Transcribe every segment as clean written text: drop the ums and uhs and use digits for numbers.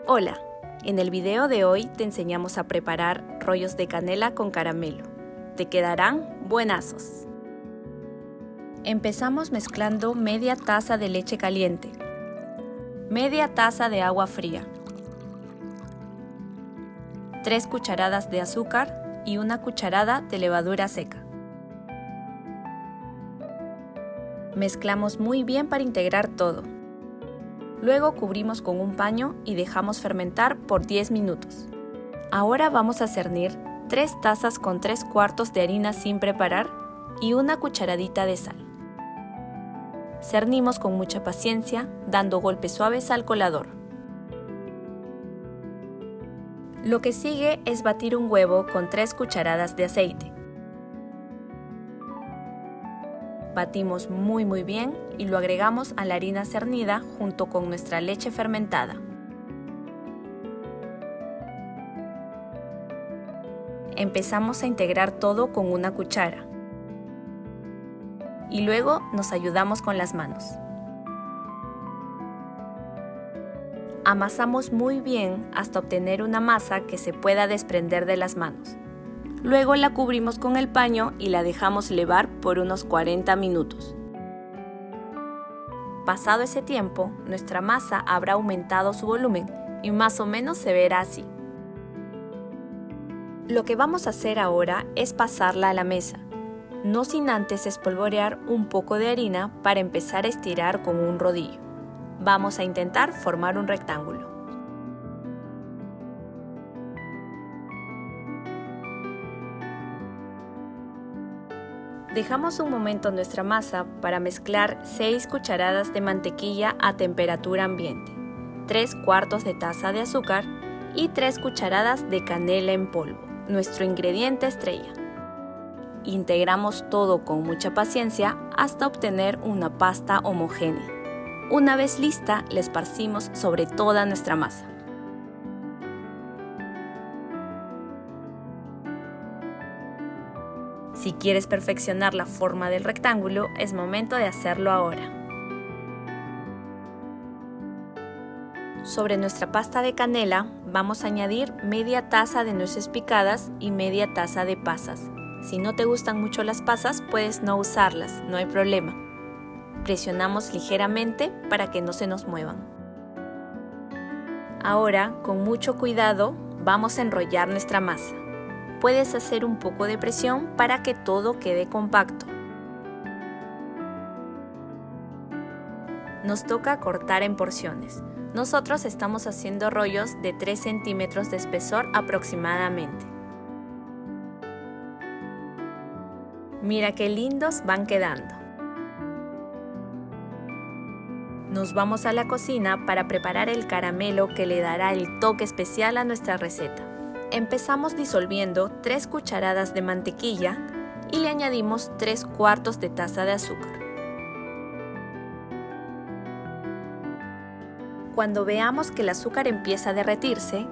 Hola, en el video de hoy te enseñamos a preparar rollos de canela con caramelo. Te quedarán buenazos. Empezamos mezclando media taza de leche caliente, media taza de agua fría, 3 cucharadas de azúcar y 1 cucharada de levadura seca. Mezclamos muy bien para integrar todo. Luego cubrimos con un paño y dejamos fermentar por 10 minutos. Ahora vamos a cernir 3 tazas con 3/4 de harina sin preparar y 1 cucharadita de sal. Cernimos con mucha paciencia, dando golpes suaves al colador. Lo que sigue es batir un huevo con 3 cucharadas de aceite. Batimos muy bien y lo agregamos a la harina cernida junto con nuestra leche fermentada. Empezamos a integrar todo con una cuchara. Y luego nos ayudamos con las manos. Amasamos muy bien hasta obtener una masa que se pueda desprender de las manos. Luego la cubrimos con el paño y la dejamos levar por unos 40 minutos. Pasado ese tiempo, nuestra masa habrá aumentado su volumen y más o menos se verá así. Lo que vamos a hacer ahora es pasarla a la mesa, no sin antes espolvorear un poco de harina para empezar a estirar con un rodillo. Vamos a intentar formar un rectángulo. Dejamos un momento nuestra masa para mezclar 6 cucharadas de mantequilla a temperatura ambiente, 3/4 de taza de azúcar y 3 cucharadas de canela en polvo, nuestro ingrediente estrella. Integramos todo con mucha paciencia hasta obtener una pasta homogénea. Una vez lista, la esparcimos sobre toda nuestra masa. Si quieres perfeccionar la forma del rectángulo, es momento de hacerlo ahora. Sobre nuestra pasta de canela, vamos a añadir media taza de nueces picadas y media taza de pasas. Si no te gustan mucho las pasas, puedes no usarlas, no hay problema. Presionamos ligeramente para que no se nos muevan. Ahora, con mucho cuidado, vamos a enrollar nuestra masa. Puedes hacer un poco de presión para que todo quede compacto. Nos toca cortar en porciones. Nosotros estamos haciendo rollos de 3 centímetros de espesor aproximadamente. Mira qué lindos van quedando. Nos vamos a la cocina para preparar el caramelo que le dará el toque especial a nuestra receta. Empezamos disolviendo 3 cucharadas de mantequilla y le añadimos 3/4 de taza de azúcar. Cuando veamos que el azúcar empieza a derretirse,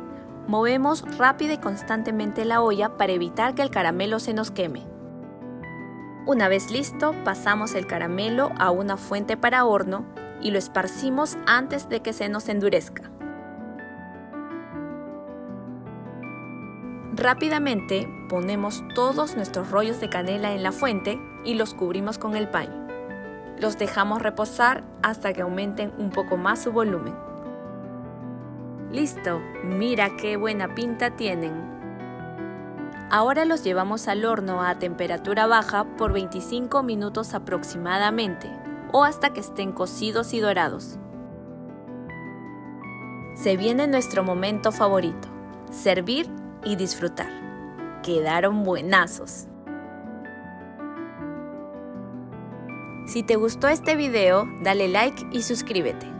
movemos rápida y constantemente la olla para evitar que el caramelo se nos queme. Una vez listo, pasamos el caramelo a una fuente para horno y lo esparcimos antes de que se nos endurezca. Rápidamente ponemos todos nuestros rollos de canela en la fuente y los cubrimos con el paño. Los dejamos reposar hasta que aumenten un poco más su volumen. ¡Listo! ¡Mira qué buena pinta tienen! Ahora los llevamos al horno a temperatura baja por 25 minutos aproximadamente o hasta que estén cocidos y dorados. Se viene nuestro momento favorito, servir y disfrutar. Quedaron buenazos. Si te gustó este video, dale like y suscríbete.